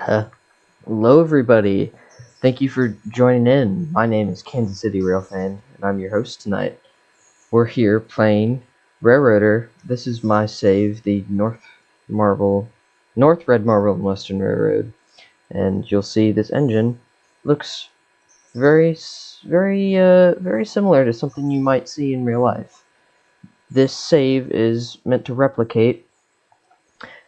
Hello everybody, thank you for joining in. My name is Kansas City Railfan, and I'm your host tonight. We're here playing Railroader. This is my save, the North Red Marble and Western Railroad. And you'll see this engine looks very similar to something you might see in real life. This save is meant to replicate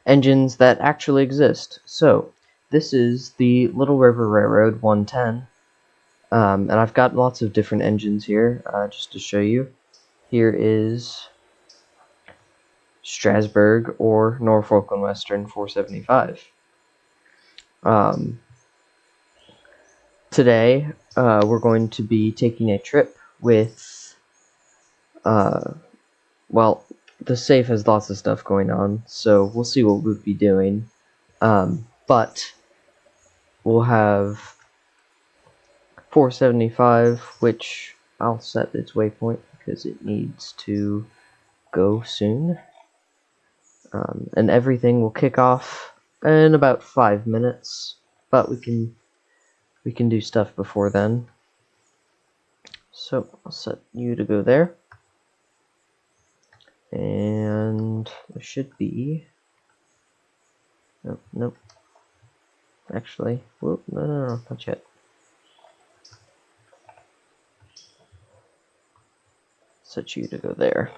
engines that actually exist. So, this is the Little River Railroad 110, and I've got lots of different engines here, just to show you. Here is Strasburg or Norfolk and Western 475. Today, we're going to be taking a trip with, well, the safe has lots of stuff going on, so we'll see what we'll be doing. But we'll have 475, which I'll set its waypoint because it needs to go soon. And everything will kick off in about 5 minutes, but we can do stuff before then. So I'll set you to go there, and there should be. Nope. Actually, whoop, no, not yet. Set you to go there.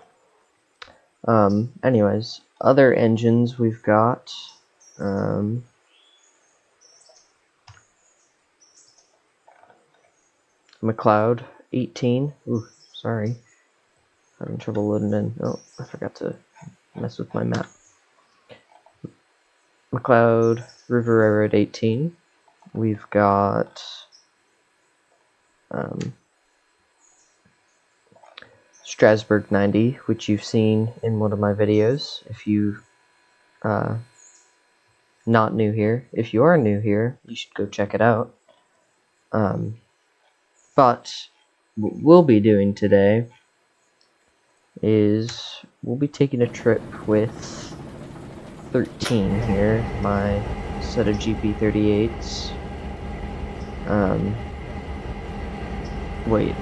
Anyways, other engines we've got. McLeod 18. Ooh, sorry. Having trouble loading in. Oh, I forgot to mess with my map. McLeod River Railroad 18. We've got Strasburg 90, which you've seen in one of my videos. If you not new here, if you are new here, you should go check it out. But what we'll be doing today is we'll be taking a trip with 13 here, my set of GP38s. Wait.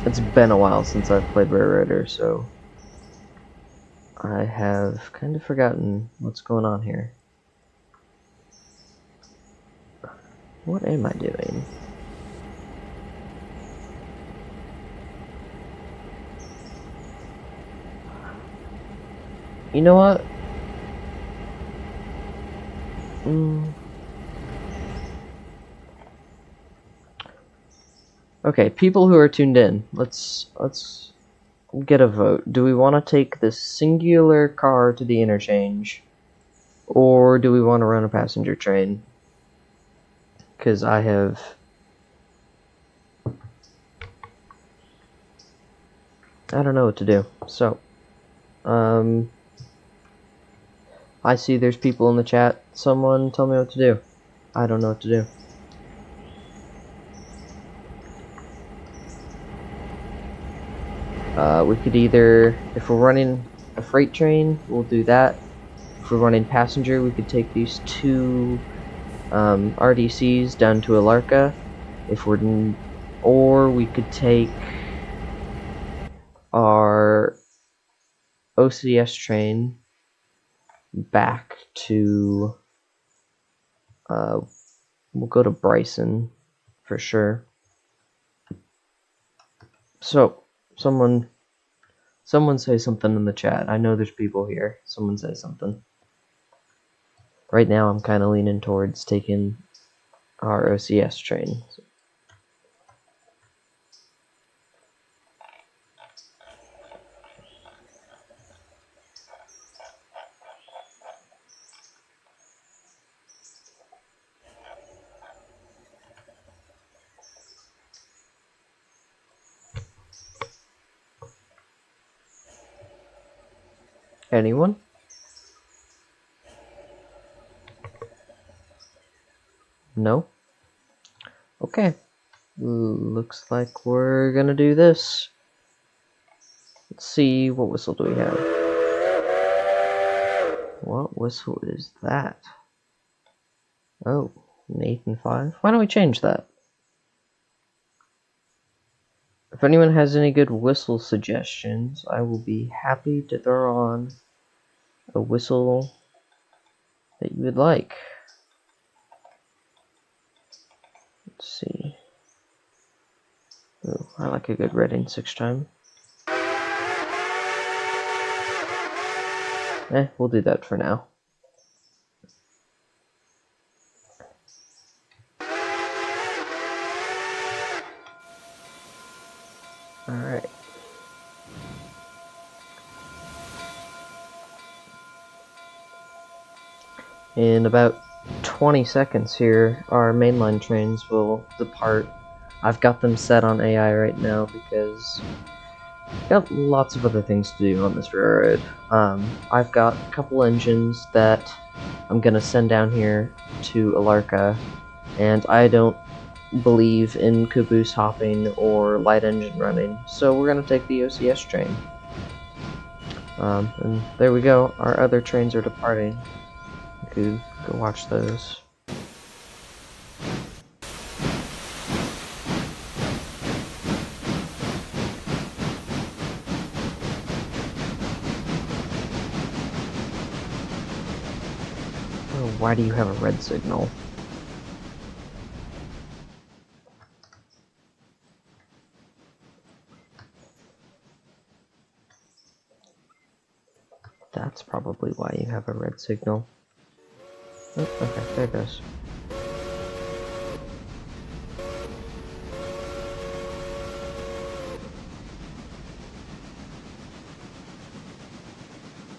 It's been a while since I've played Railroader, so I have kind of forgotten what's going on here. What am I doing? You know what? Okay, people who are tuned in, let's get a vote. Do we want to take this singular car to the interchange, or do we want to run a passenger train? Because I don't know what to do. So, I see there's people in the chat. Someone tell me what to do. I don't know what to do. We could either, if we're running a freight train, we'll do that. If we're running passenger, we could take these two RDCs down to Alarka. Or we could take our OCS train back to, we'll go to Bryson for sure. So, someone say something in the chat. I know there's people here. Someone say something. Right now I'm kind of leaning towards taking our OCS train. Anyone? No? Okay. Looks like we're gonna do this. Let's see, what whistle do we have? What whistle is that? Oh, an 8 and 5? Why don't we change that? If anyone has any good whistle suggestions, I will be happy to throw on a whistle that you would like. Let's see. Oh, I like a good red in 6 time. We'll do that for now. Alright. In about 20 seconds here, our mainline trains will depart. I've got them set on AI right now because I've got lots of other things to do on this railroad. I've got a couple engines that I'm gonna send down here to Alarka, and I don't believe in caboose hopping or light engine running, so we're gonna take the OCS train. And there we go, our other trains are departing. You could go watch those. Oh, why do you have a red signal? That's probably why you have a red signal. Oh, okay, there it goes.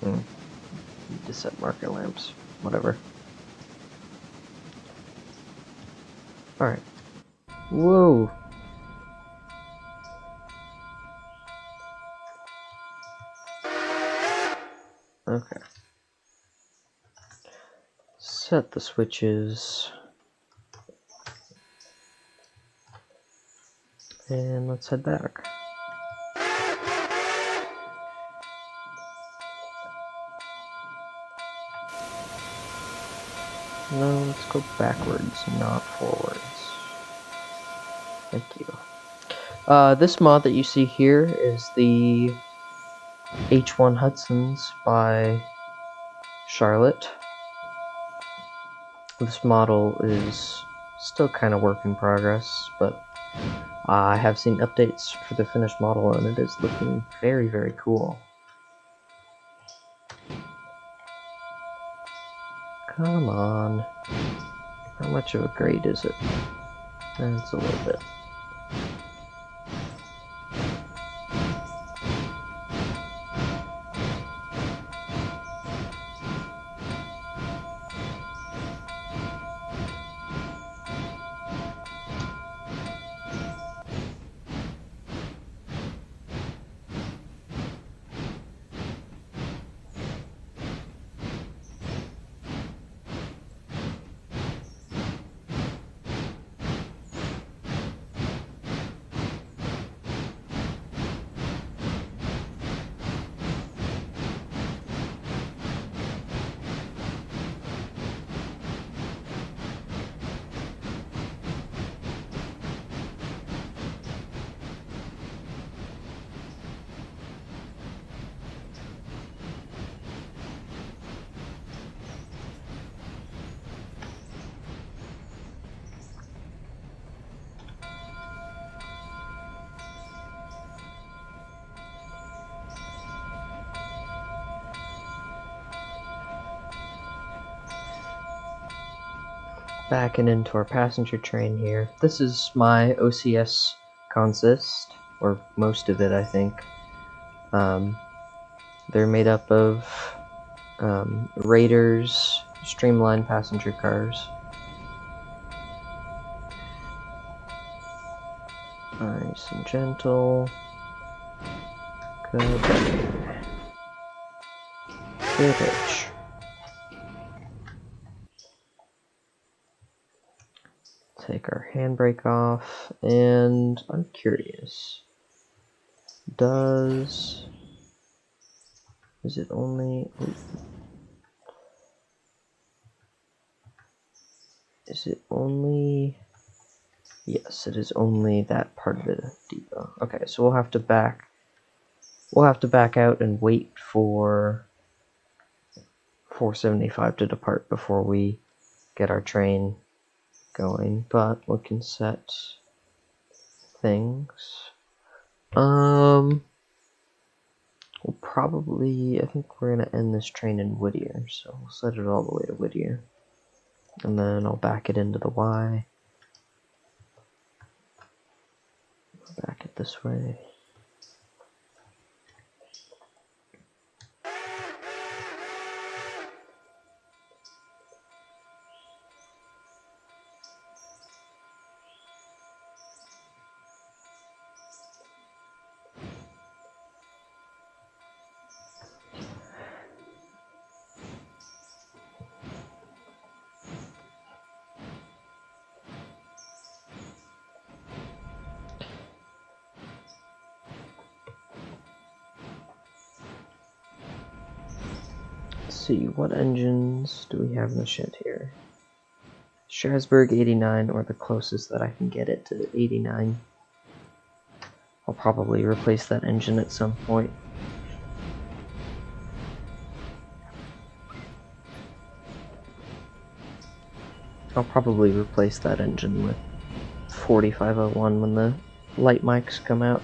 Need to set marker lamps. Whatever. Alright. Whoa! Okay. Set the switches. And let's head back. No, let's go backwards, not forwards. Thank you. This mod that you see here is the H1 Hudsons by Charlotte. This model is still kind of work in progress, but I have seen updates for the finished model and it is looking very, very cool. Come on. How much of a grade is it? It's a little bit. Backing into our passenger train here. This is my OCS consist, or most of it, I think. They're made up of Raiders, streamlined passenger cars. Nice and gentle. Good. Good hitch. Take our handbrake off, and I'm curious. Is it only... Ooh. Is it only... Yes, it is only that part of the depot. Okay, so we'll have to back out and wait for 475 to depart before we get our train going, but we can set things. We'll probably, I think we're gonna end this train in Whittier, so we'll set it all the way to Whittier. And then I'll back it into the Y. Back it this way. See, what engines do we have in the shed here? Strasbourg 89, or the closest that I can get it to 89. I'll probably replace that engine at some point. I'll probably replace that engine with 4501 when the light mics come out.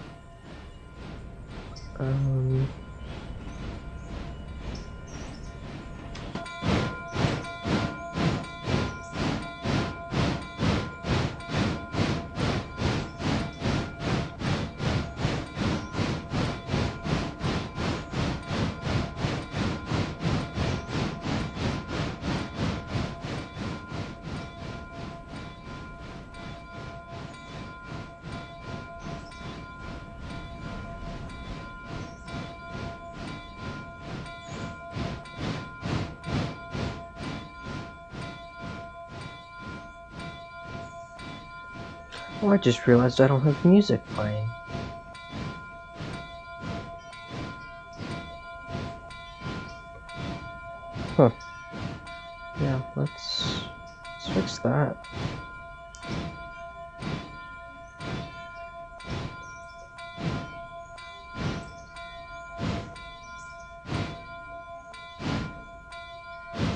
Oh, I just realized I don't have music playing. Huh. Yeah, let's fix that.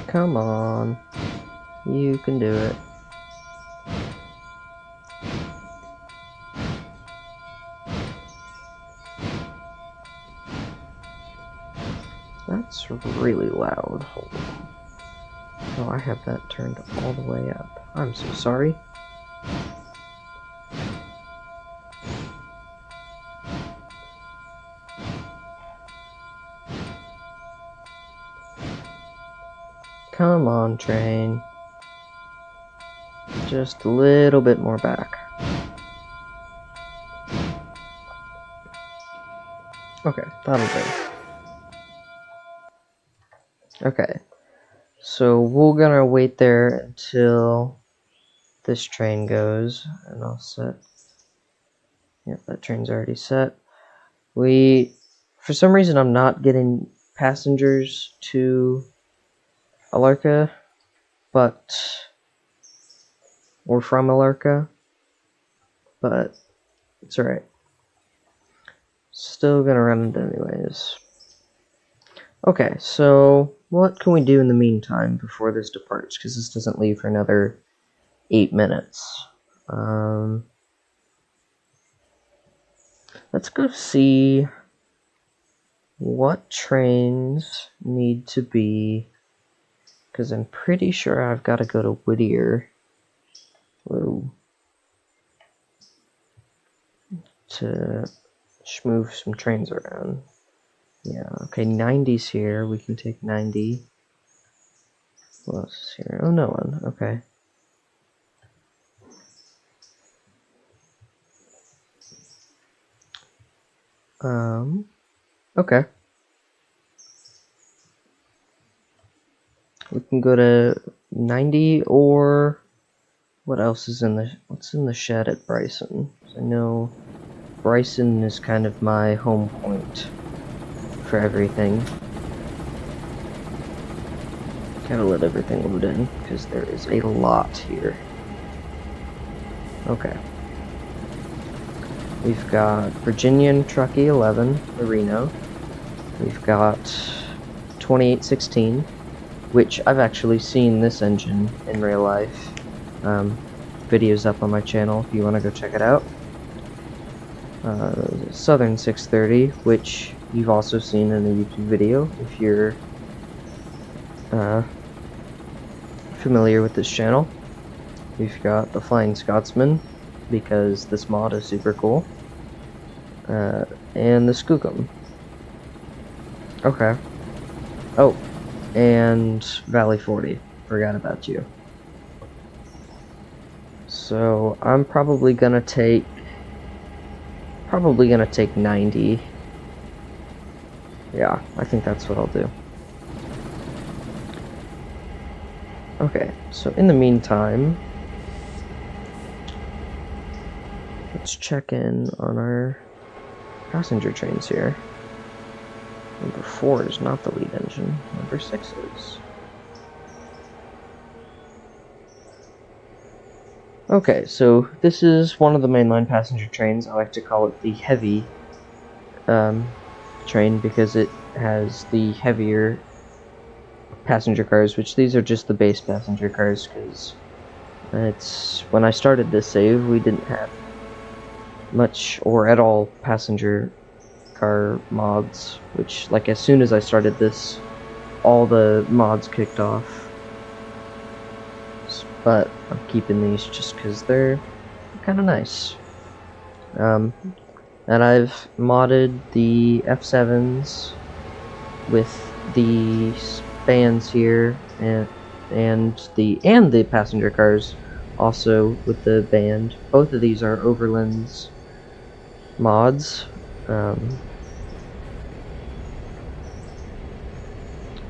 Come on. You can do it. That's really loud. Hold on. Oh, I have that turned all the way up. I'm so sorry. Come on, train. Just a little bit more back. Okay, that'll do. Okay, so we're gonna wait there until this train goes, and I'll set. Yep, that train's already set. For some reason, I'm not getting passengers to Alarka, but we're from Alarka, but it's alright. Still gonna run it anyways. Okay, so what can we do in the meantime before this departs? Because this doesn't leave for another 8 minutes. Let's go see what trains need to be, because I'm pretty sure I've got to go to Whittier to move some trains around. Yeah, okay, 90's here. We can take 90. What else is here? Oh, no one. Okay. Okay. We can go to 90, or what else is what's in the shed at Bryson? I know Bryson is kind of my home point for everything. Gotta let everything load in, because there is a lot here. Okay. We've got Virginian Truckee 11, the Reno. We've got 2816, which I've actually seen this engine in real life. Videos up on my channel if you want to go check it out. Southern 630, which you've also seen in a YouTube video if you're familiar with this channel. We've got the Flying Scotsman, because this mod is super cool, and the Skookum. Okay. Oh, and Valley 40. Forgot about you. So I'm probably gonna take 90. Yeah, I think that's what I'll do. Okay, so in the meantime, let's check in on our passenger trains here. Number 4 is not the lead engine. Number 6 is. Okay, so this is one of the mainline passenger trains. I like to call it the heavy train because it has the heavier passenger cars, which these are just the base passenger cars, because when I started this save, we didn't have much or at all passenger car mods, which, like, as soon as I started this, all the mods kicked off. But I'm keeping these just because they're kind of nice. And I've modded the F7s with the bands here, and the passenger cars also with the band. Both of these are Overlands mods. But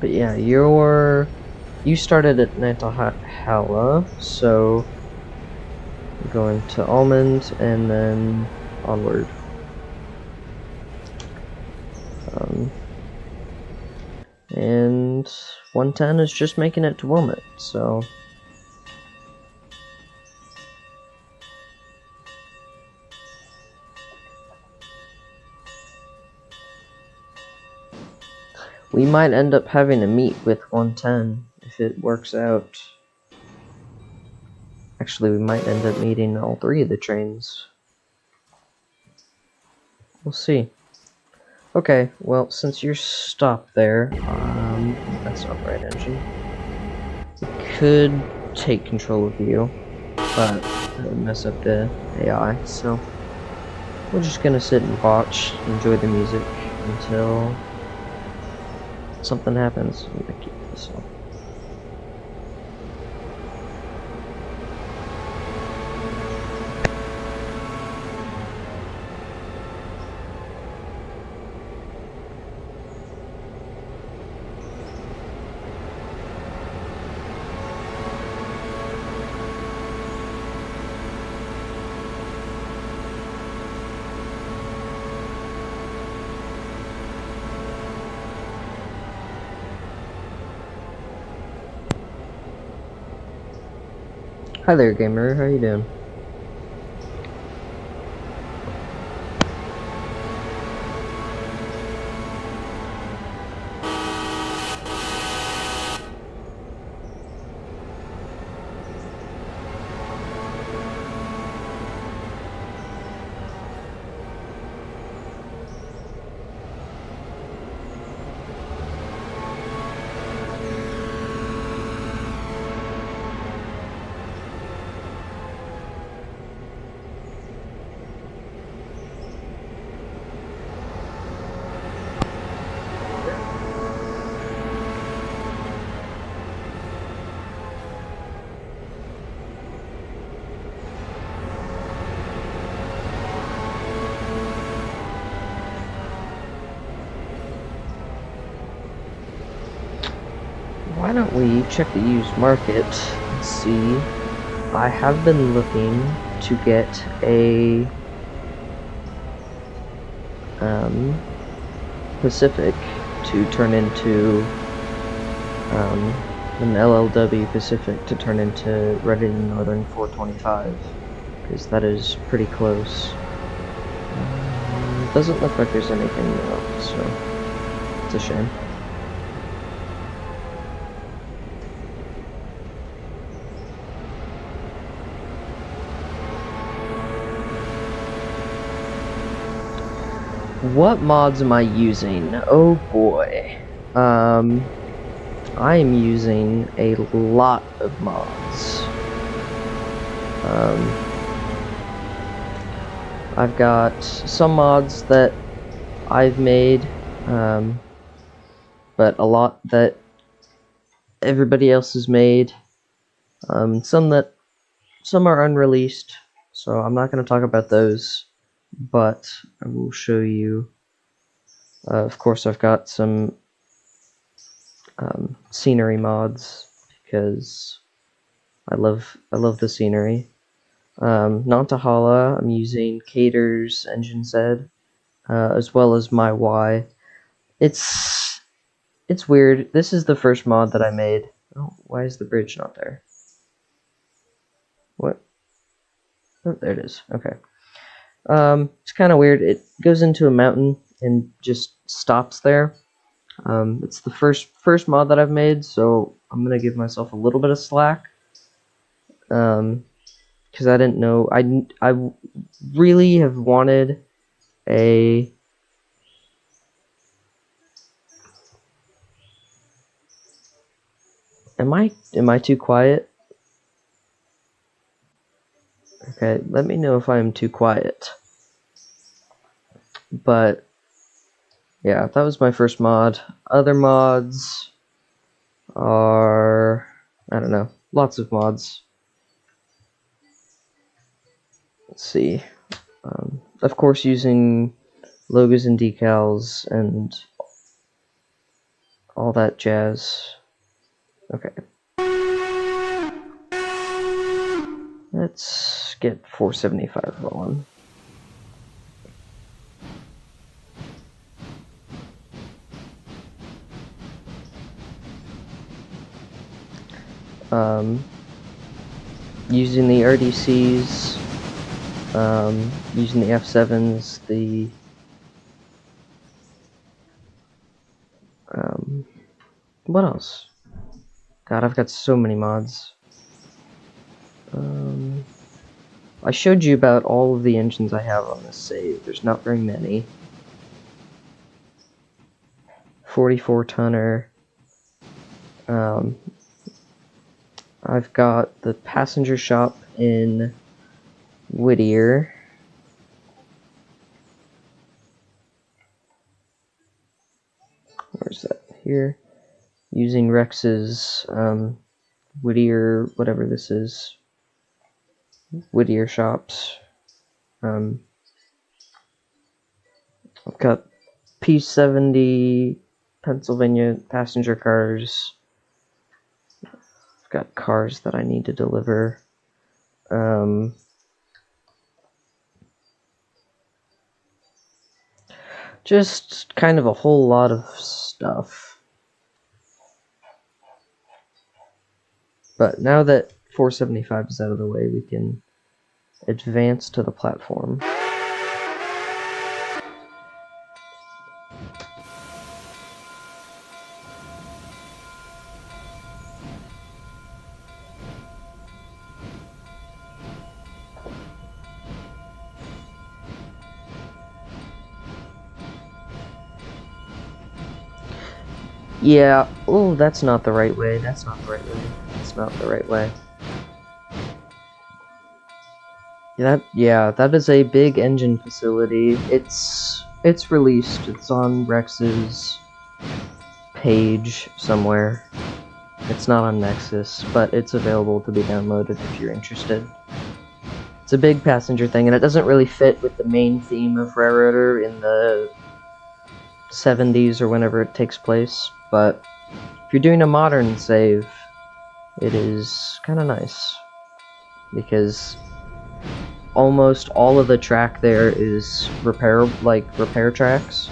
yeah, you started at Nantahala, so we're going to Almond and then onward. And 110 is just making it to Wilmot, so we might end up having to meet with 110 if it works out. Actually, we might end up meeting all 3 of the trains. We'll see. Okay, well, since you're stopped there, that's not the right engine. We could take control of you, but that would mess up the AI, so we're just gonna sit and watch, enjoy the music until something happens. I'm gonna keep this on. Hi there, gamer. How you doing? Why don't we check the used market and see? I have been looking to get a Pacific to turn into an LLW Pacific to turn into Reading Northern 425, because that is pretty close. Doesn't look like there's anything else, so it's a shame. What mods am I using? Oh boy. I am using a lot of mods. I've got some mods that I've made, but a lot that everybody else has made. Some are unreleased, so I'm not going to talk about those, but I will show you. Of course, I've got some scenery mods because I love the scenery. Nantahala, I'm using Cater's engine Z, as well as my Y. It's weird. This is the first mod that I made. Oh, why is the bridge not there? What? Oh, there it is. Okay. It's kind of weird. It goes into a mountain and just stops there. It's the first mod that I've made, so I'm gonna give myself a little bit of slack. Because I didn't know. I really have wanted a. Am I too quiet? Okay, let me know if I am too quiet. But yeah, that was my first mod. Other mods are, I don't know, lots of mods. Let's see. Of course, using logos and decals and all that jazz. Okay. Let's get 475 rolling. Using the RDCs, using the F7s, the what else? God, I've got so many mods. I showed you about all of the engines I have on this save. There's not very many. 44 tonner. I've got the passenger shop in Whittier. Where's that? Here. Using Rex's Whittier, whatever this is. Whittier shops. I've got P70 Pennsylvania passenger cars. I've got cars that I need to deliver. Just kind of a whole lot of stuff. But now that 475 is out of the way, we can advance to the platform. Yeah, oh, that's not the right way. That's not the right way. That's not the right way. That is a big engine facility. It's released. It's on Rex's page somewhere. It's not on Nexus, but it's available to be downloaded if you're interested. It's a big passenger thing, and it doesn't really fit with the main theme of Railroader in the 70s or whenever it takes place, but if you're doing a modern save, it is kind of nice, because almost all of the track there is repair tracks.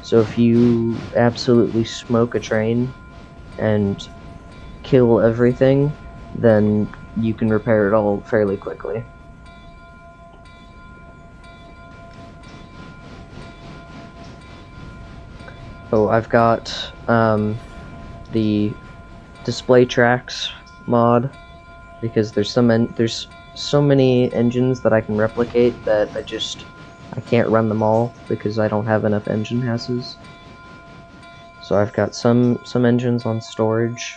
So if you absolutely smoke a train and kill everything, then you can repair it all fairly quickly. Oh, I've got the display tracks mod, because there's so many engines that I can replicate that I can't run them all because I don't have enough engine houses. So I've got some engines on storage.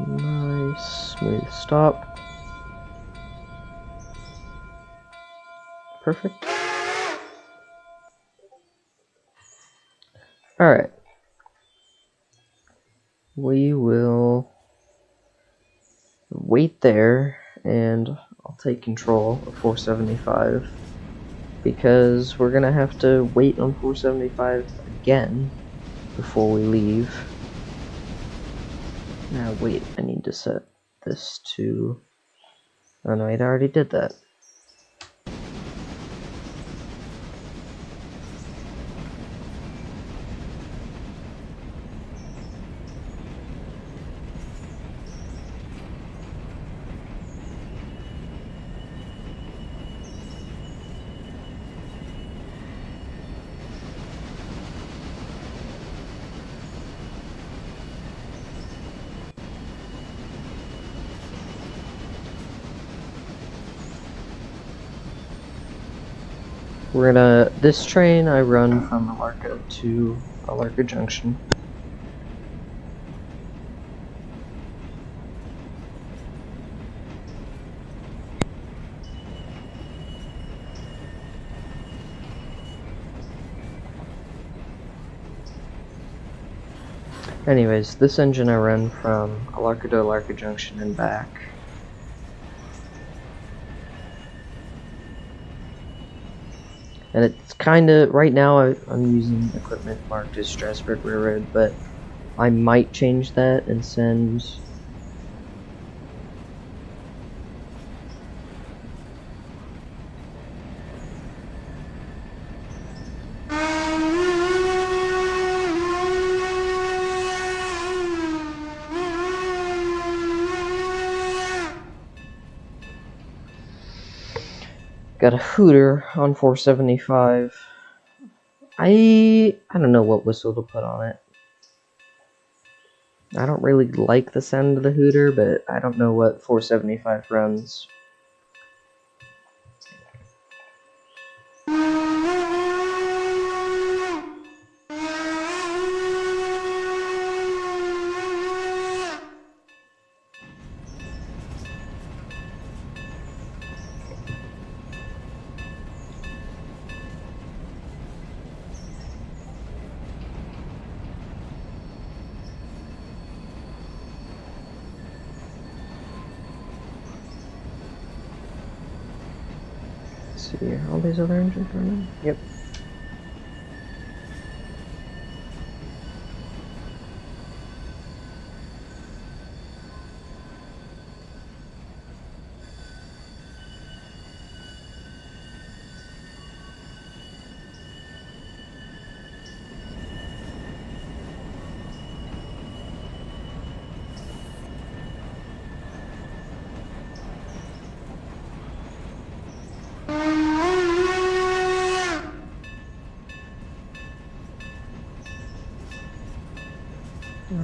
Nice, smooth stop. Perfect. Alright. We will wait there, and I'll take control of 475, because we're gonna have to wait on 475 again before we leave. Now wait, I need to set this to... Oh no, I already did that. This train I run from Alarka to Alarka Junction. Anyways, this engine I run from Alarka to Alarka Junction and back. And it's kinda, right now I'm using equipment marked as Strasbourg Railroad, but I might change that and send... Got a hooter on 475. I don't know what whistle to put on it. I don't really like the sound of the hooter, but I don't know what 475 runs. Let's see, all these other engines running? Yep.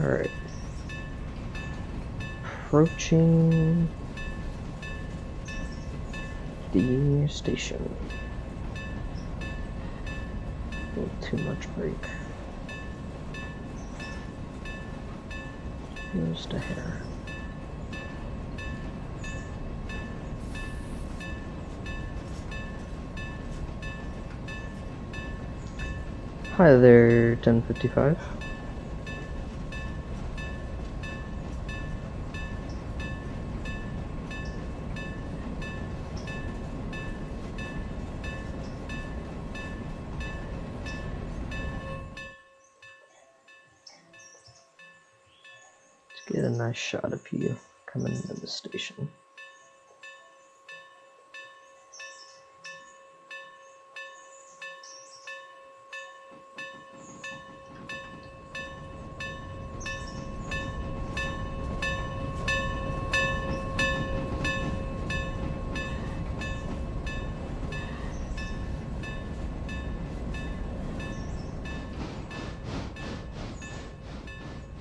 Alright. Approaching the station. A little too much brake. Just a hair. Hi there, 1055. Get a nice shot of you coming into the station.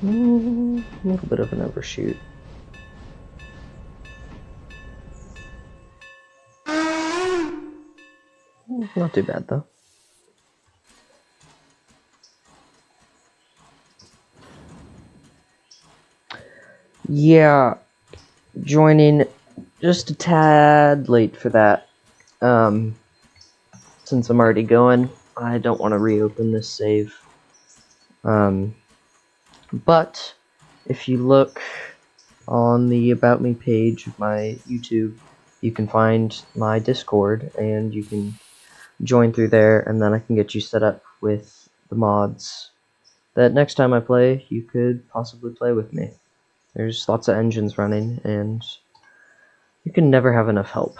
A little bit of an overshoot. Not too bad though. Yeah, joining just a tad late for that. Since I'm already going, I don't want to reopen this save. But if you look on the About Me page of my YouTube, you can find my Discord, and you can join through there, and then I can get you set up with the mods that next time I play, you could possibly play with me. There's lots of engines running, and you can never have enough help.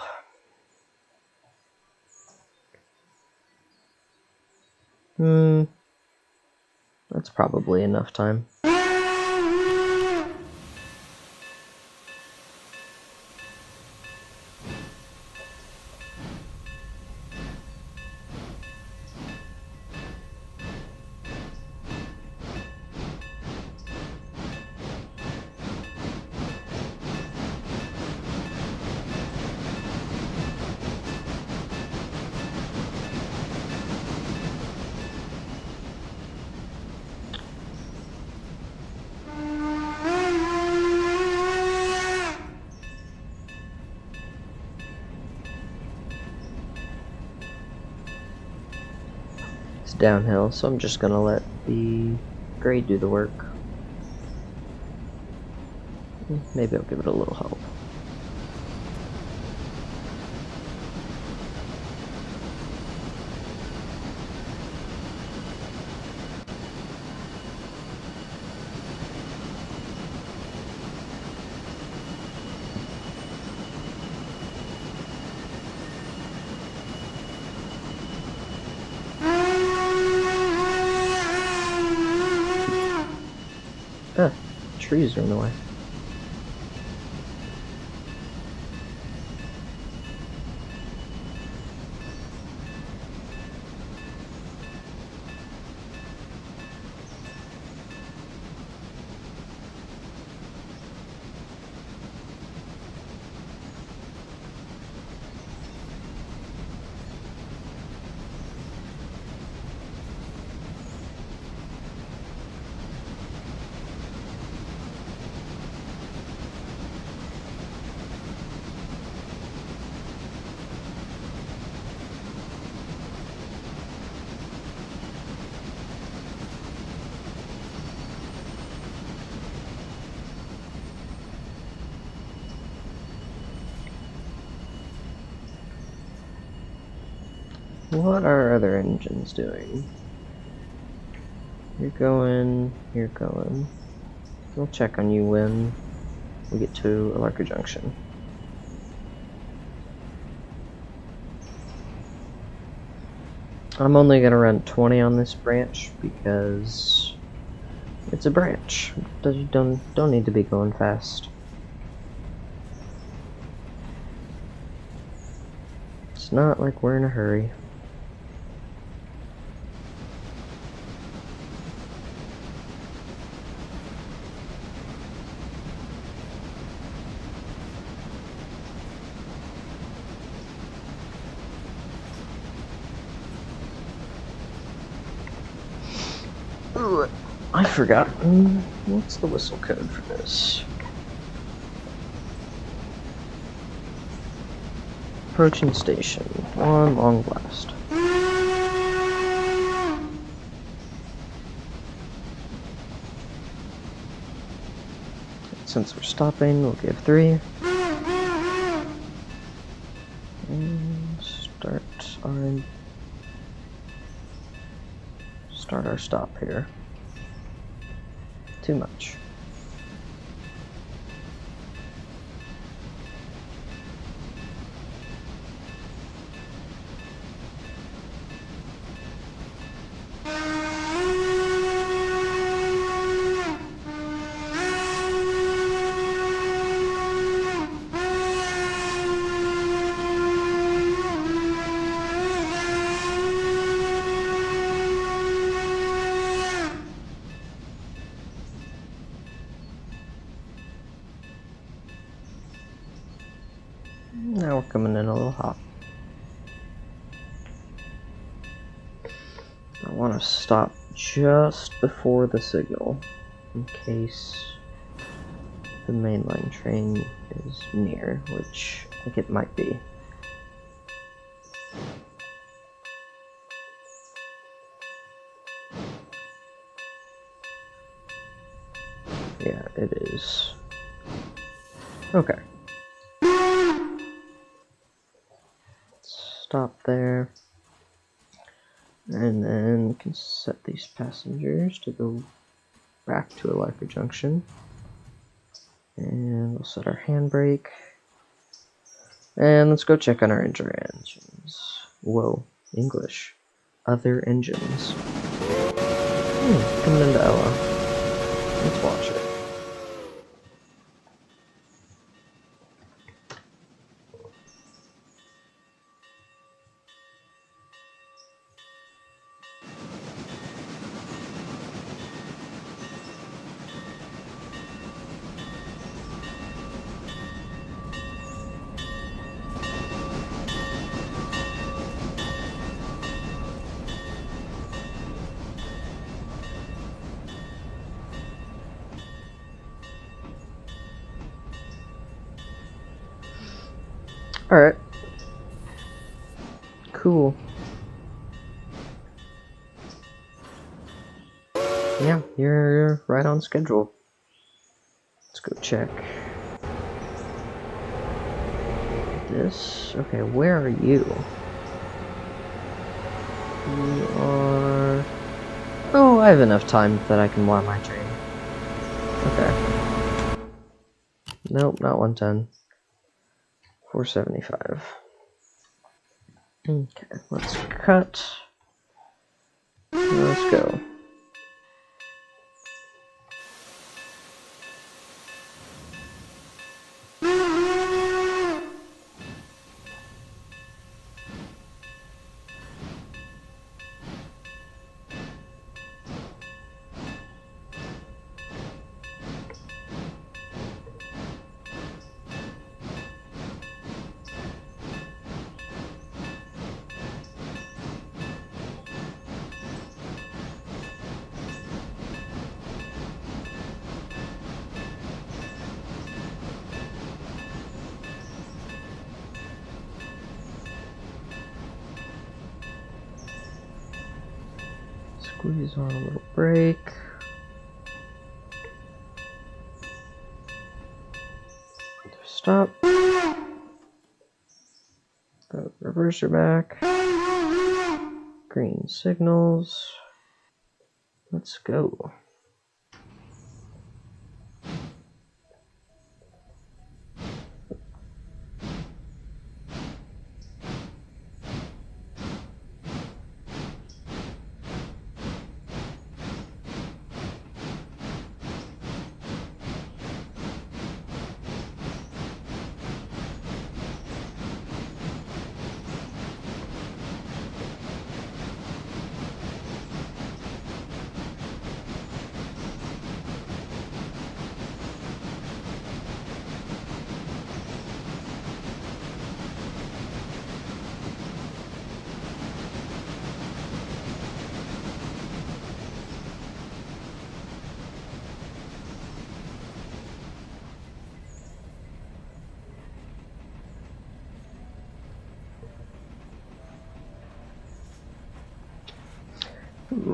That's probably enough time. It's downhill, so I'm just gonna let the grade do the work. Maybe I'll give it a little help. Trees are in the way. What are other engines doing? You're going, you're going. We'll check on you when we get to Alarka Junction. I'm only gonna run 20 on this branch because it's a branch. You don't need to be going fast. It's not like we're in a hurry. Ooh, I forgot. What's the whistle code for this? Approaching station. One long blast. Since we're stopping, we'll give 3. And start our stop here. Too much. Oh, coming in a little hot. I want to stop just before the signal, in case the mainline train is near, which I think it might be. Yeah, it is. Okay. Stop there. And then we can set these passengers to go back to Alarka Junction. And we'll set our handbrake. And let's go check on our engines. Whoa, English. Other engines. Coming into Ella. Let's watch it. Alright. Cool. Yeah, you're right on schedule. Let's go check this. Okay, where are you? You are... Oh, I have enough time that I can wire my train. Okay. Nope, not 110. 475. Okay, let's cut. Let's go. Squeeze on a little brake. Stop. The reverser back. Green signals. Let's go.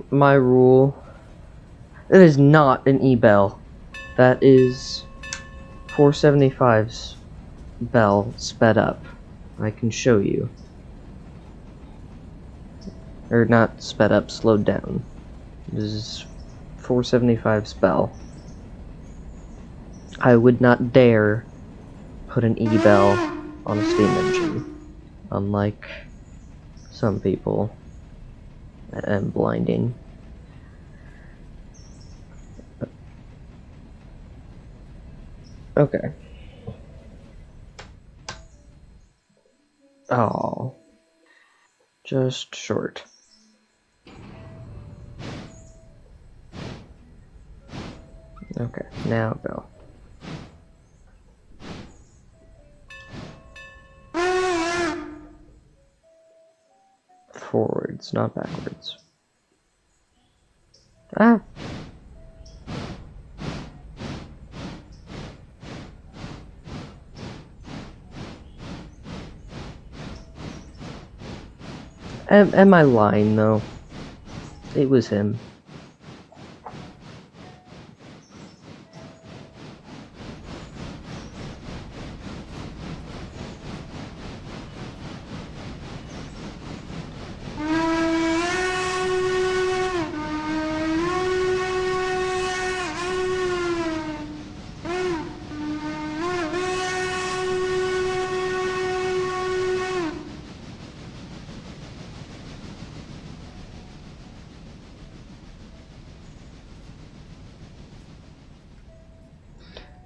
My rule. It is not an E-bell. That is 475's bell sped up. I can show you. Or not sped up, slowed down. This is 475's bell. I would not dare put an E-bell on a steam engine. Unlike some people. And blinding. Okay. Oh. Just short. Okay, now go. It's not backwards. Ah! Am I lying, though? It was him.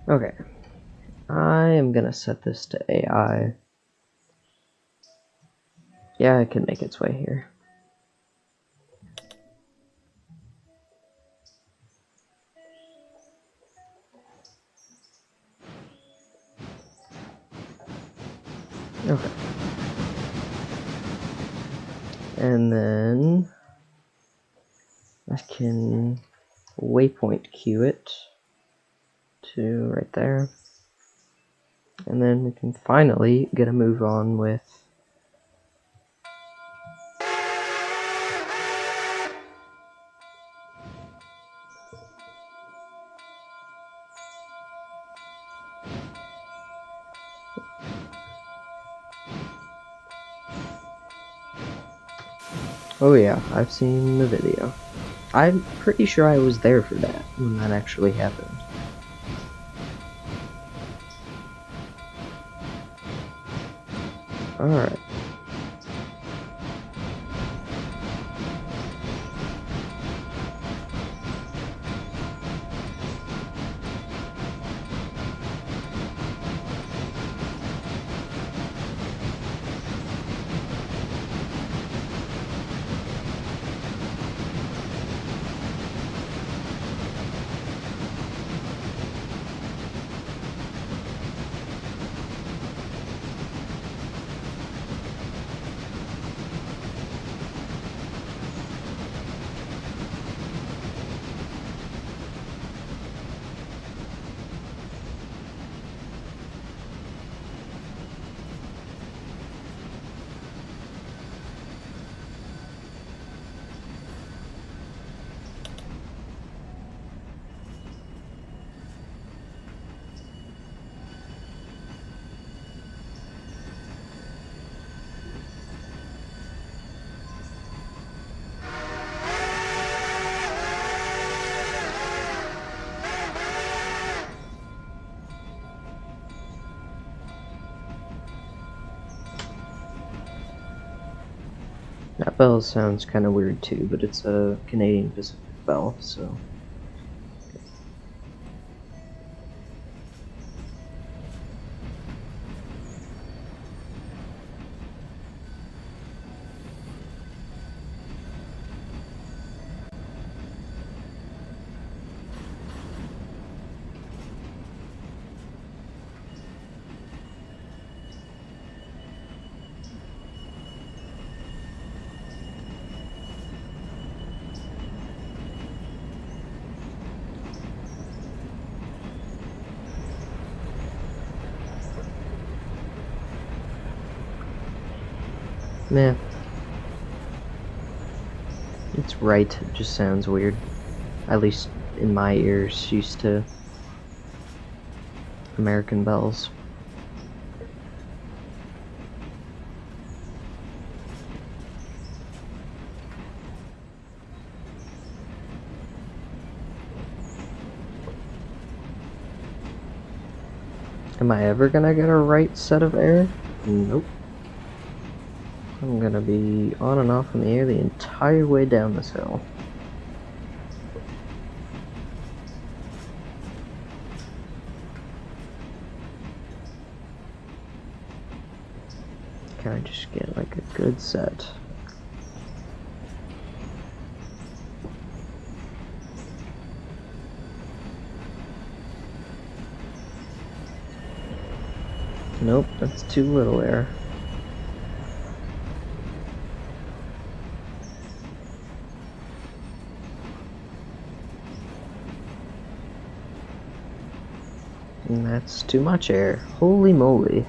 Okay, I am gonna set this to AI. Yeah, it can make its way here. Okay. And then I can waypoint queue it to right there. And then we can finally get a move on with oh yeah, I've seen the video. I'm pretty sure I was there for that when that actually happened. Alright. That bell sounds kind of weird too, but it's a Canadian Pacific bell, so. Meh. It's right, it just sounds weird. At least in my ears, used to American bells. Am I ever gonna get a right set of air? Nope. I'm gonna be on and off in the air the entire way down this hill. Can I just get like a good set? Nope, that's too little air. And that's too much air. Holy moly.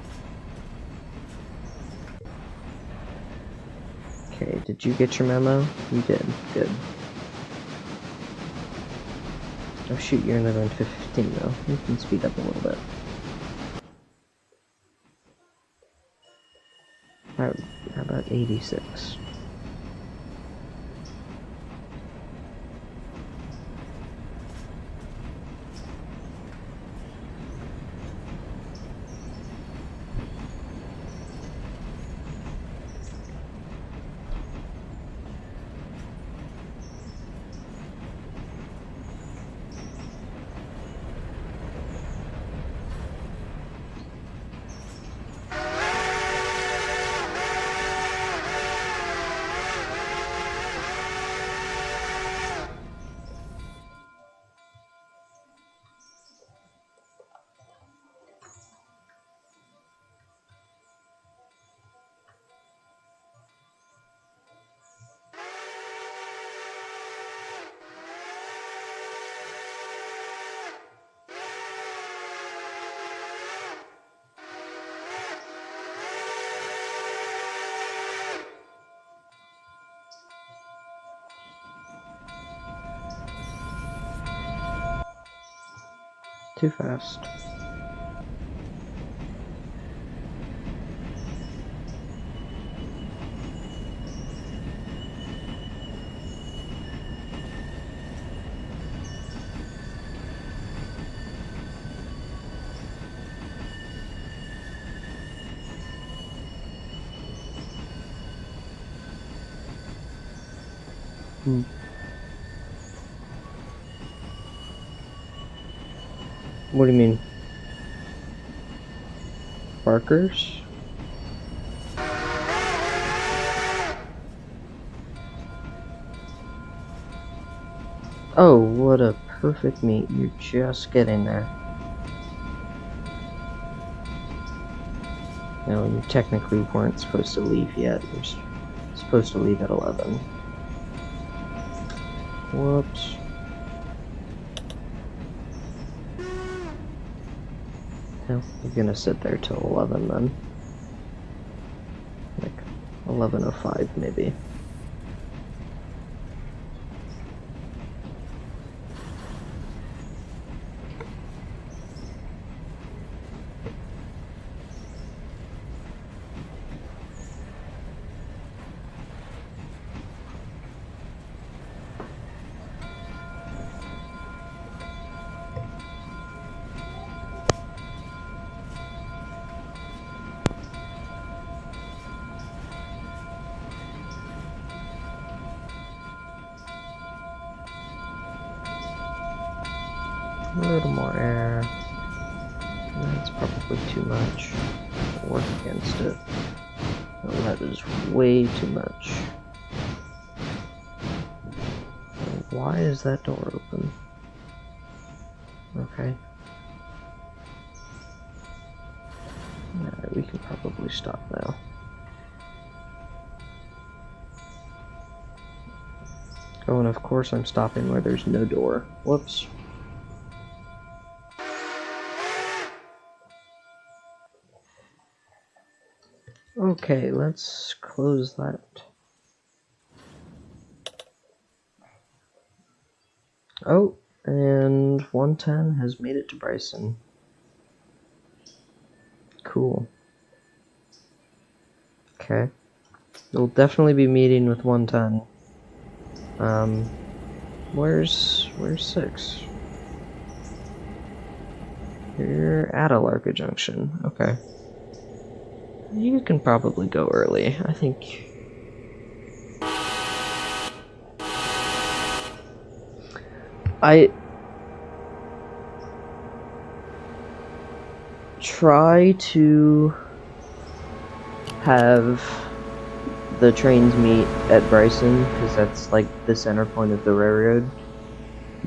Okay, did you get your memo? You did. Good. Oh shoot, you're another 15 though. You can speed up a little bit. How about 86? Too fast. What do you mean? Barkers? Oh, what a perfect meet. You're just getting there. No, you technically weren't supposed to leave yet. You're supposed to leave at 11. Whoops. Well, you're gonna sit there till 11 then. Like 11:05 maybe. A little more air. That's probably too much. I'll work against it. Oh, that is way too much. Why is that door open? Okay. Alright, we can probably stop now. Oh, and of course I'm stopping where there's no door. Whoops. Okay, let's close that. Oh, and 110 has made it to Bryson. Cool. Okay. We'll definitely be meeting with 110. Where's 6? You're at Alarka Junction. Okay. You can probably go early. I think... I try to have the trains meet at Bryson, because that's like the center point of the railroad,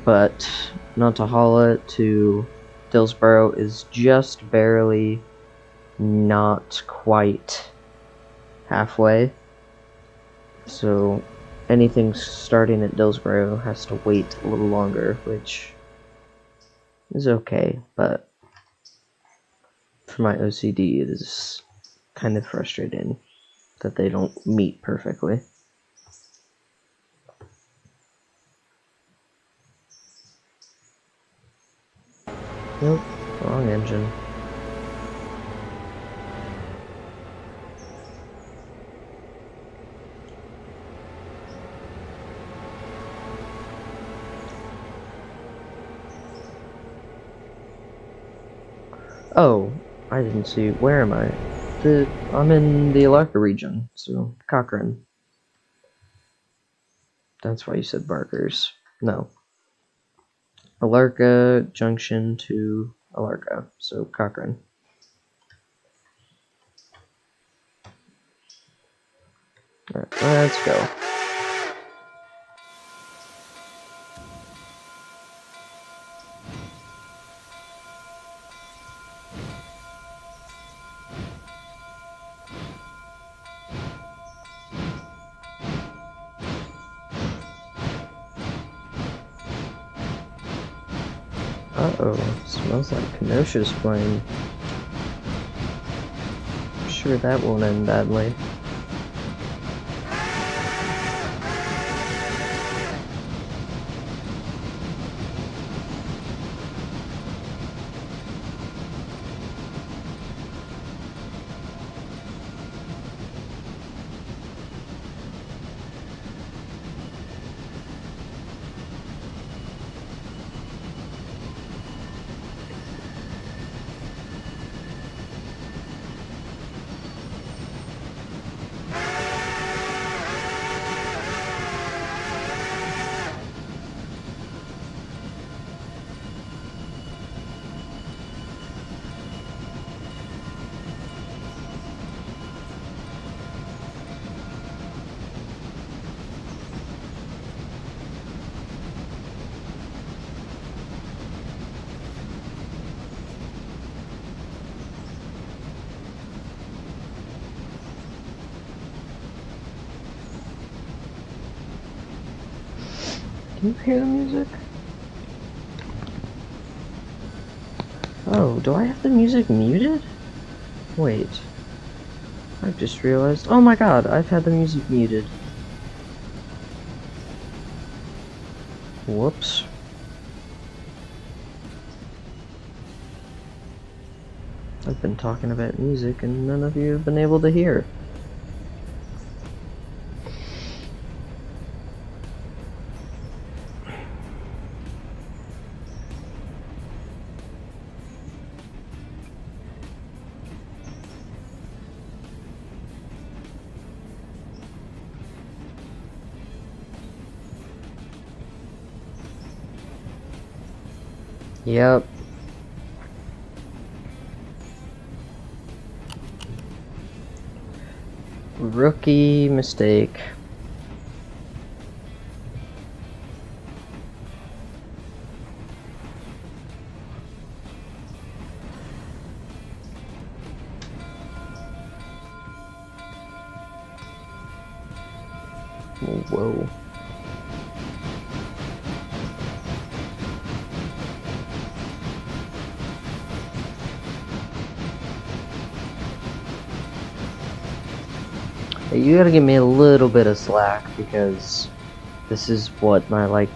but Nantahala to Dillsboro is just barely not quite halfway, so anything starting at Dillsboro has to wait a little longer, which is okay, but for my OCD, it is kind of frustrating that they don't meet perfectly. Nope, wrong engine. Oh, I didn't see. Where am I? I'm in the Alarka region, so Cochrane. That's why you said Barkers. No. Alarka Junction to Alarka, so Cochrane. Alright, let's go. Uh-oh, smells like Kenosha's playing. I'm sure that won't end badly. Can you hear the music? Oh, do I have the music muted? Wait. I've just realized. Oh my god, I've had the music muted. Whoops. I've been talking about music and none of you have been able to hear. Yep. Rookie mistake. Whoa. Hey, you gotta give me a little bit of slack because this is what my like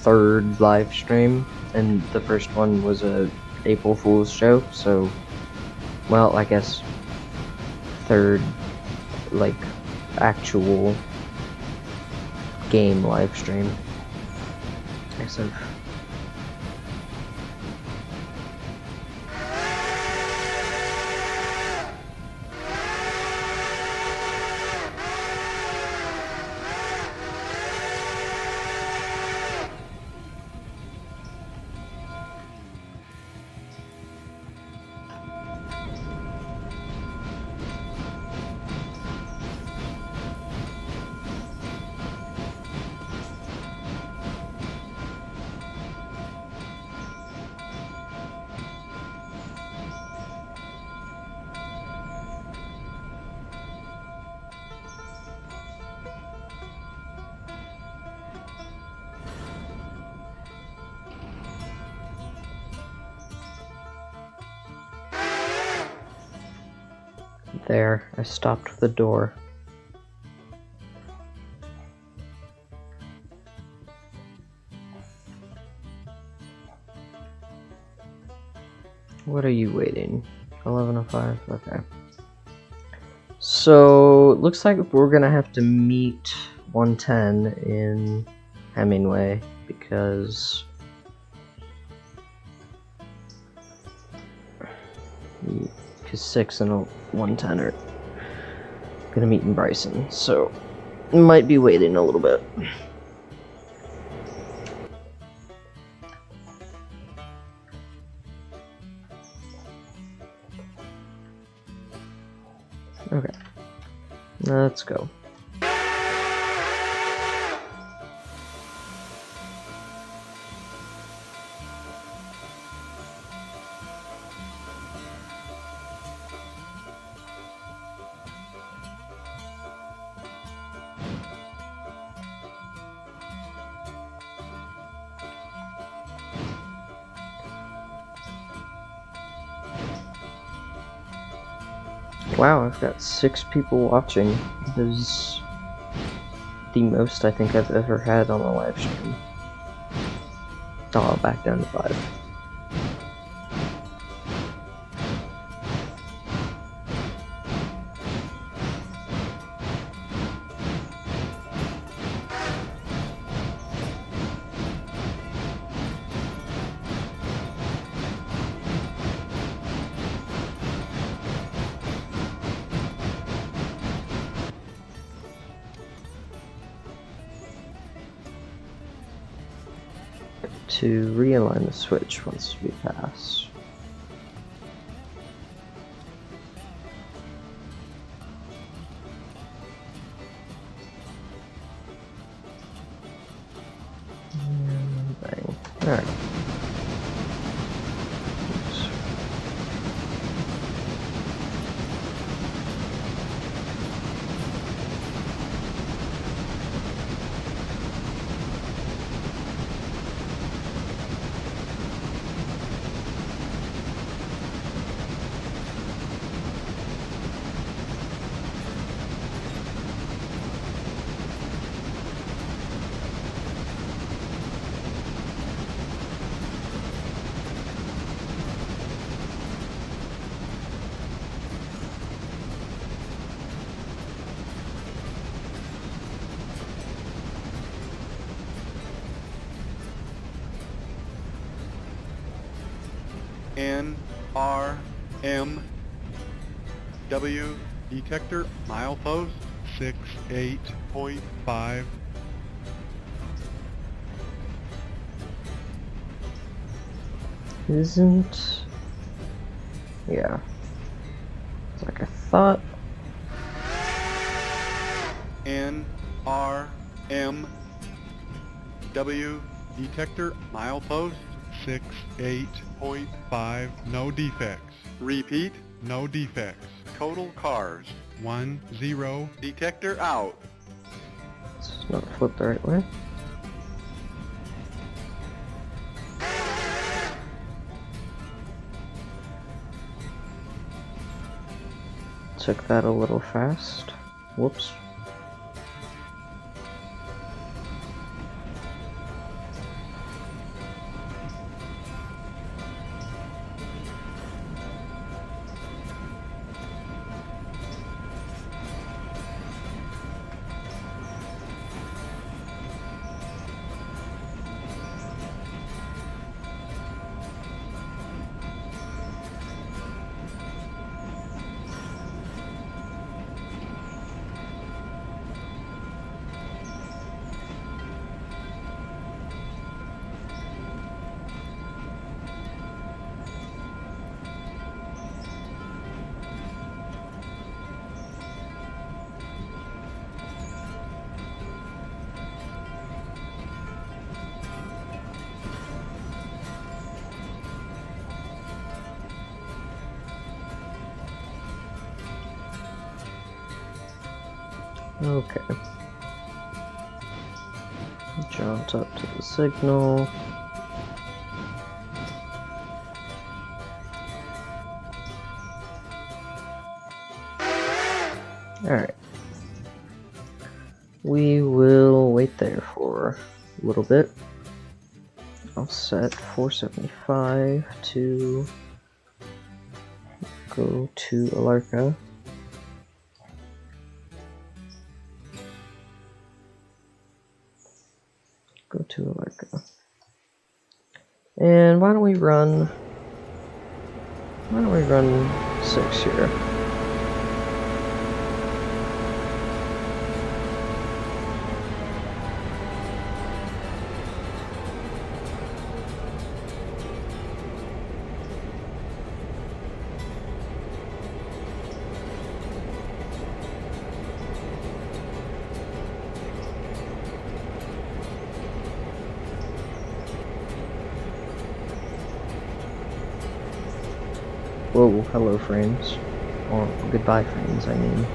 third live stream, and the first one was a April Fool's show, so well, I guess third like actual game live stream. I guess I've There, I stopped the door. What are you waiting? 11:05? Okay. So, looks like we're gonna have to meet 110 in Hemingway because 6 and 110 are gonna meet in Bryson, so might be waiting a little bit. Okay, let's go. Wow, I've got 6 people watching. This is the most I think I've ever had on a live stream. Oh, back down to 5. To realign the switch once we pass. Bang. Alright. NRM&W detector, milepost 68.5. Isn't... Yeah. It's like I thought. NRM&W detector, milepost 68.5. No defects. Repeat, no defects. Total cars 10. Detector out. It's not flipped the right way. Took that a little fast. Whoops. Okay. Jumped up to the signal. we will wait there for a little bit. I'll set 475 to go to Alarka. Go to Alarka. And why don't we run 6 here? Whoa, hello frames. Or goodbye frames, I mean.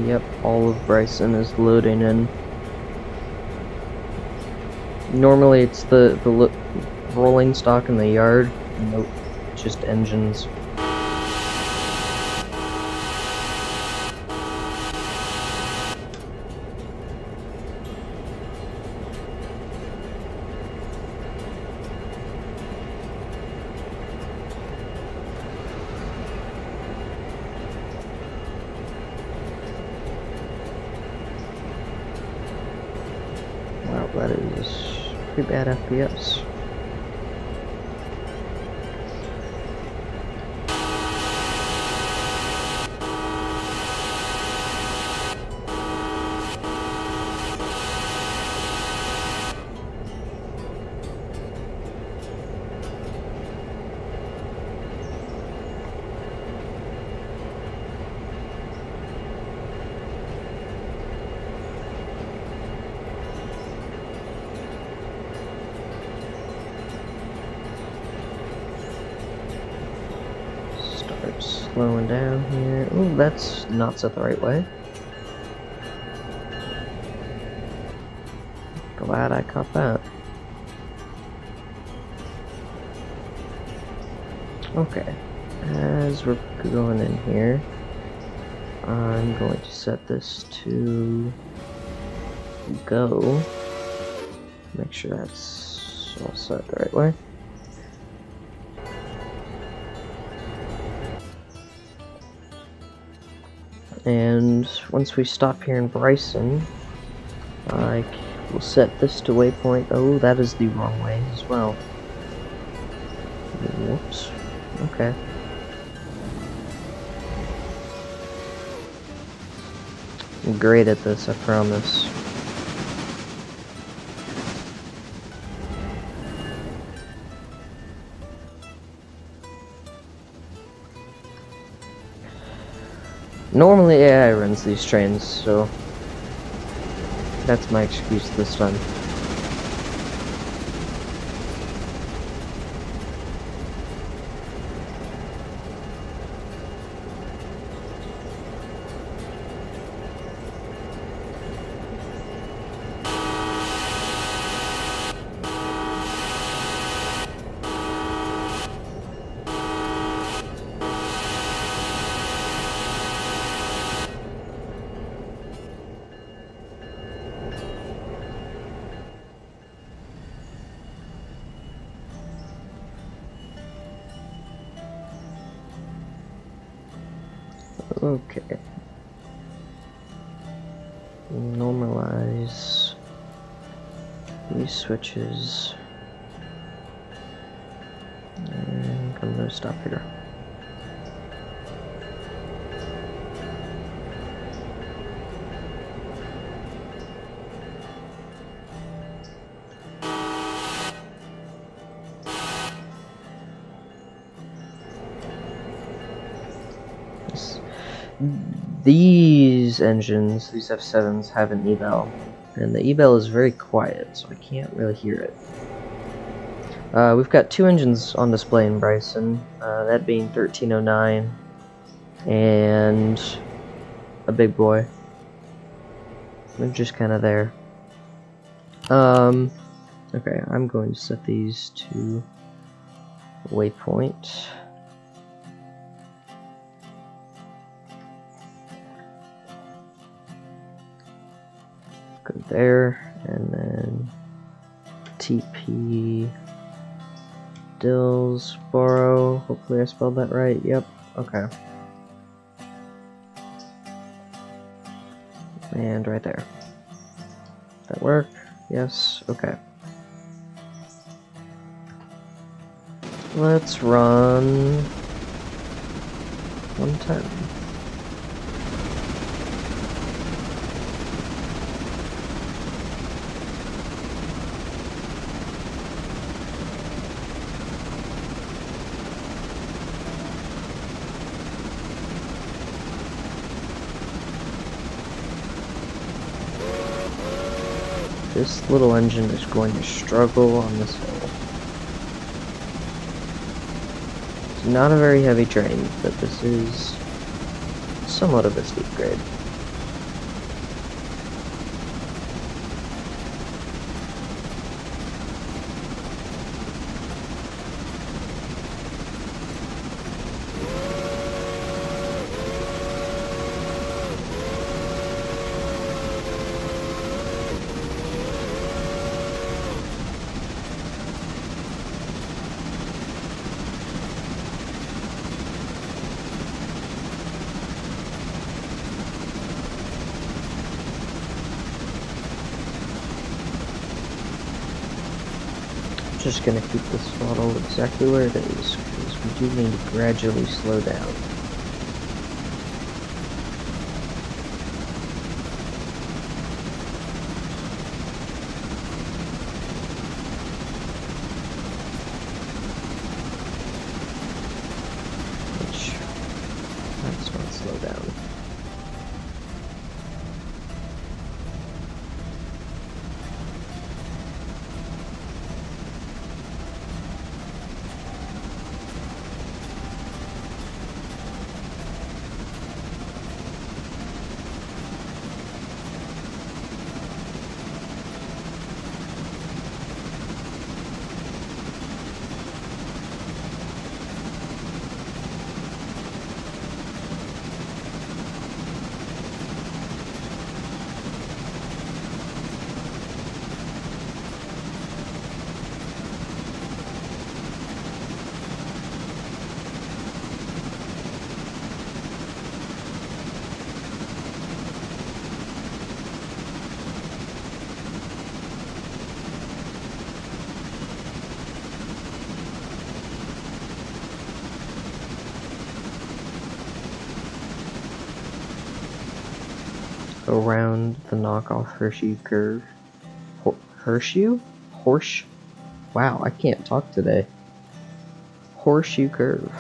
Yep, all of Bryson is loading in. Normally it's the rolling stock in the yard. Nope, just engines. Wow, that is pretty bad FPS. Slowing down here. Oh, that's not set the right way. Glad I caught that. Okay, as we're going in here, I'm going to set this to go. Make sure that's all set the right way. And once we stop here in Bryson, I will set this to waypoint. Oh, that is the wrong way as well. Whoops. Okay. I'm great at this, I promise. Normally AI runs these trains, so that's my excuse this time. Okay. Normalize these switches. And I'm gonna stop here. These engines, these F7s, have an eval, and the eval is very quiet, so I can't really hear it. We've got two engines on display in Bryson, that being 1309 and a big boy. They're just kind of there. Okay, I'm going to set these to waypoint. Go there, and then TP Dillsboro. Hopefully I spelled that right. Yep. Okay. And right there. That work? Yes. Okay. Let's run 110. This little engine is going to struggle on this hill. It's not a very heavy train, but this is somewhat of a steep grade. Just gonna keep this throttle exactly where it is, because we do need to gradually slow down. Which, that's not slow down. Around the knockoff Horseshoe curve. Horseshoe? Horse? Wow, I can't talk today. Horseshoe curve.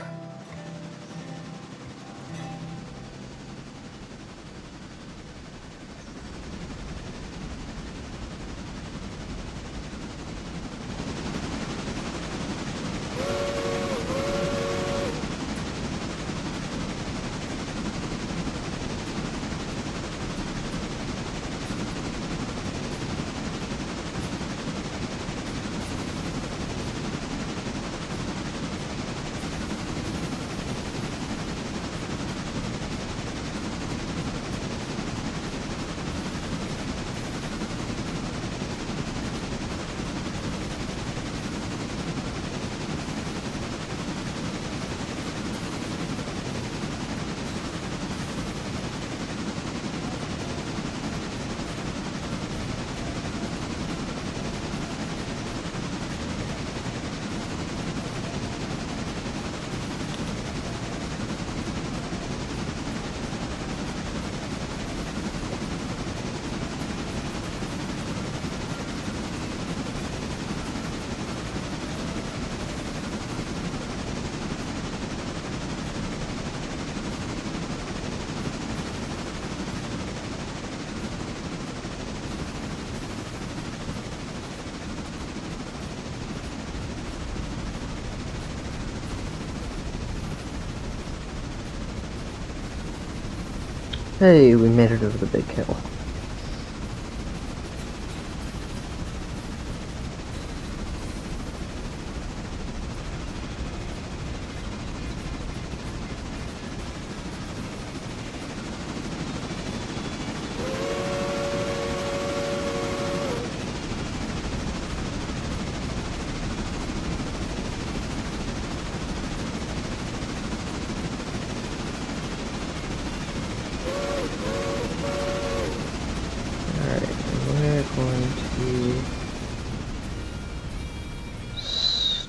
Hey, we made it over the big hill.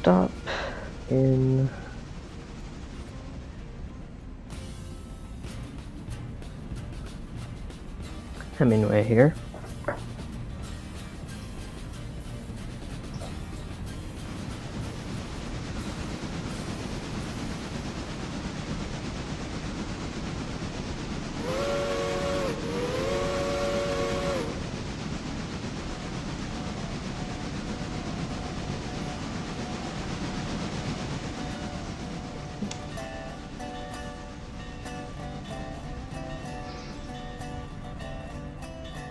stop in Hemingway here.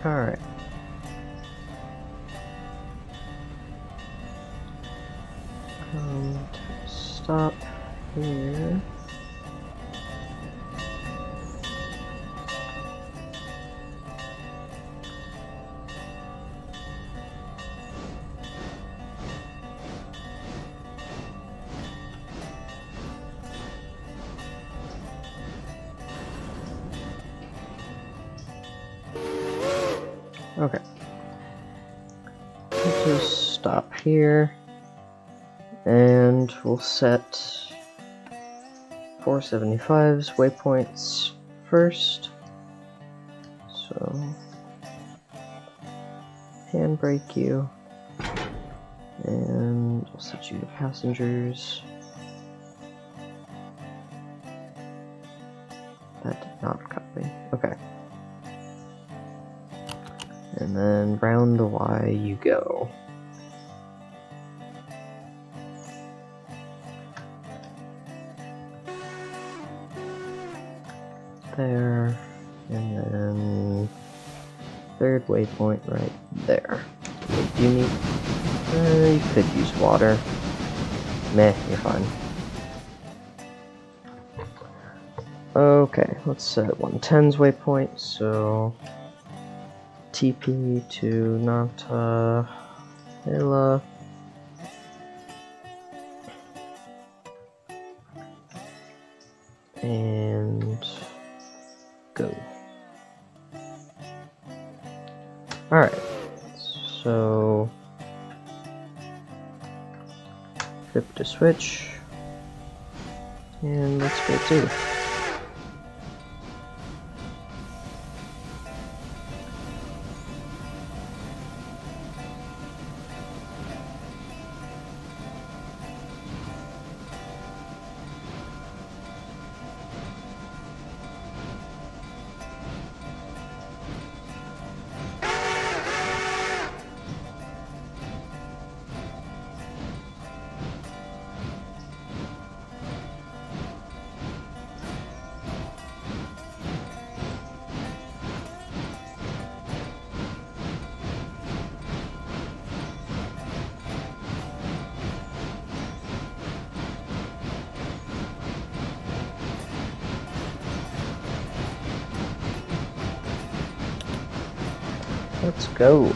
Alright. Stop here. Okay. We'll just stop here, and we'll set 475's waypoints first. So, handbrake you, and I'll set you to passengers. That did not copy. Okay. And then round the Y you go. There, and then third waypoint right there. Do you need? You could use water. Meh, you're fine. Okay, let's set 110's waypoint. So TP to Nanta Hela. And go. Alright, so flip to switch, and let's go too. Let's go.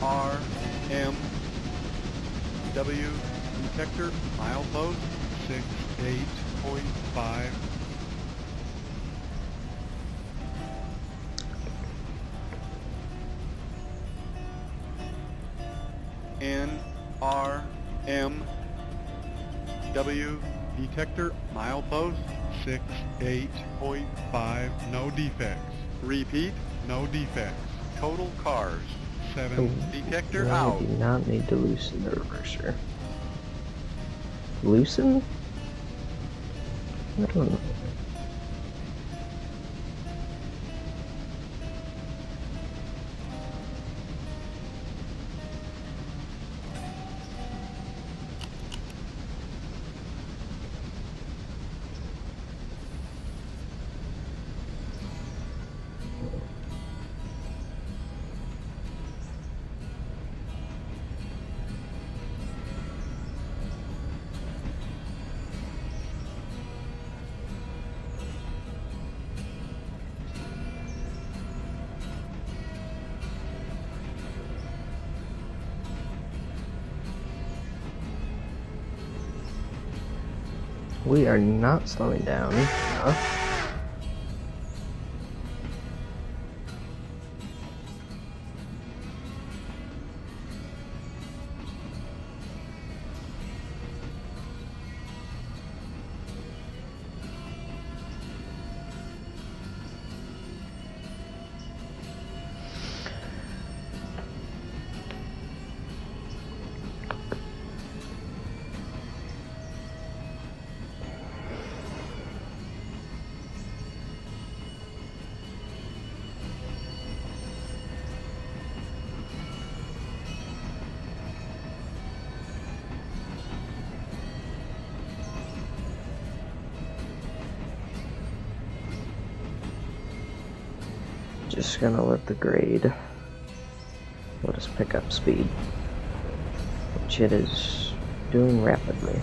NRM&W detector, milepost 68.5. NRM&W detector, milepost 68.5. No defects. Repeat, no defects. Total cars 7. Detector no, out. You do not need to loosen the reverser. Loosen? I don't know. We are not slowing down. Just gonna let the grade let us pick up speed, which it is doing rapidly.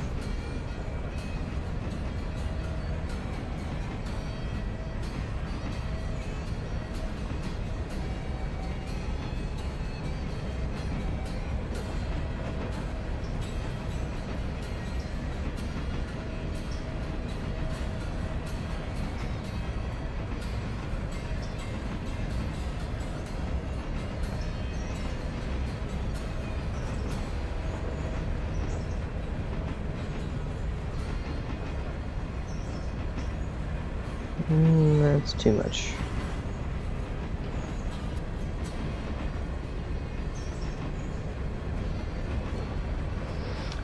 That's too much.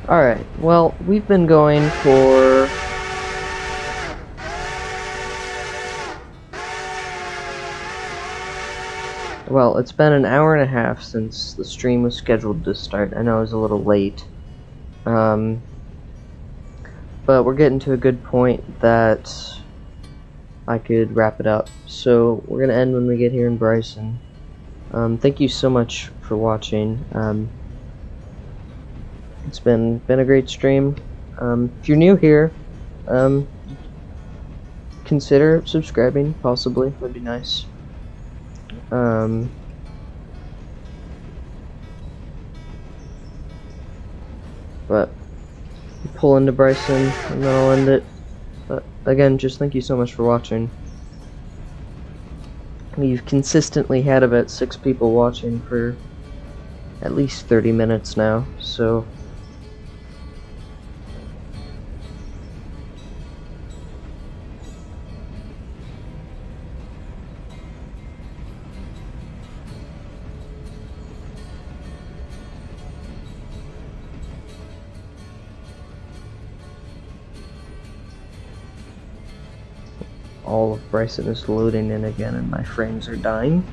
Alright, well, we've been going for... Well, it's been an hour and a half since the stream was scheduled to start. I know I was a little late. But we're getting to a good point that I could wrap it up. So we're gonna end when we get here in Bryson. Thank you so much for watching. It's been a great stream. If you're new here, consider subscribing. Possibly would be nice. But pull into Bryson and then I'll end it. But again, just thank you so much for watching. We've consistently had about 6 people watching for at least 30 minutes now, so all of Bryson is loading in again and my frames are dying.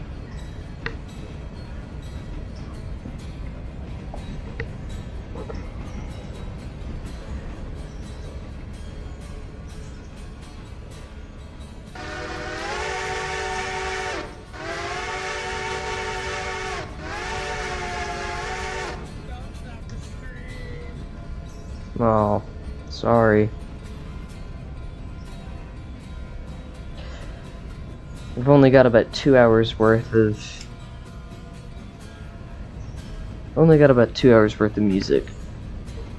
Oh, sorry. We've only got about 2 hours worth of music,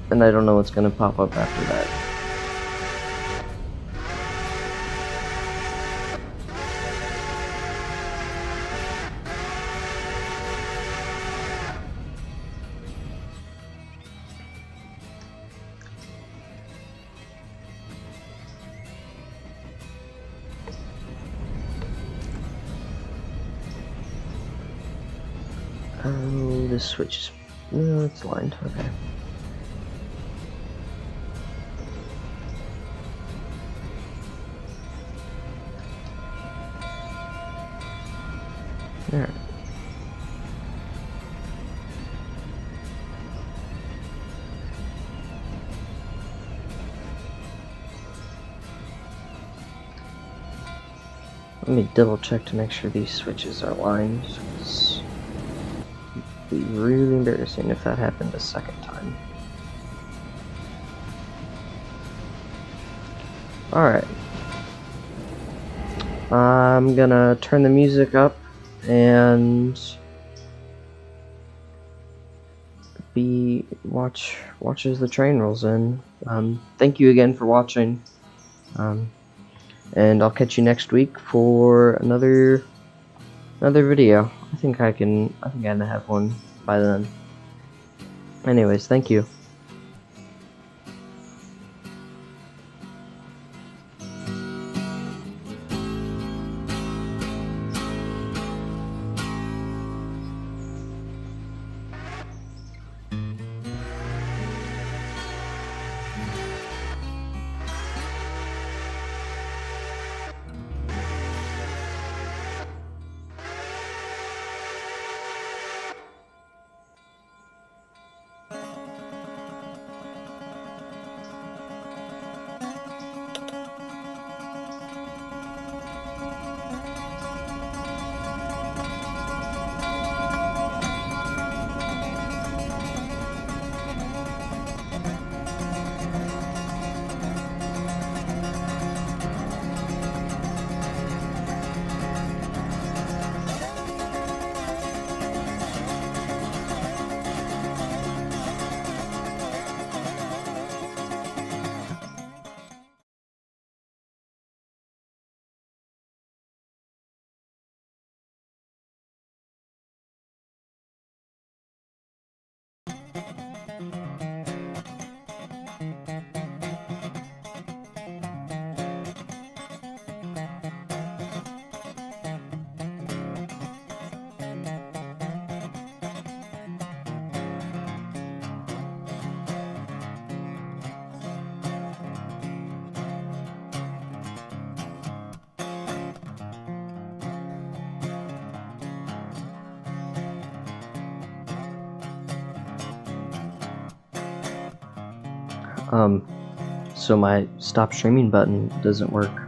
and I don't know what's gonna pop up after that. Oh, this switch is... no, it's lined. Okay. Alright. Let me double check to make sure these switches are lined. It'd be really embarrassing if that happened a second time. Alright. I'm gonna turn the music up and watch as the train rolls in. Thank you again for watching, and I'll catch you next week for another video. I think I can have one by then. Anyways, thank you. So my stop streaming button doesn't work.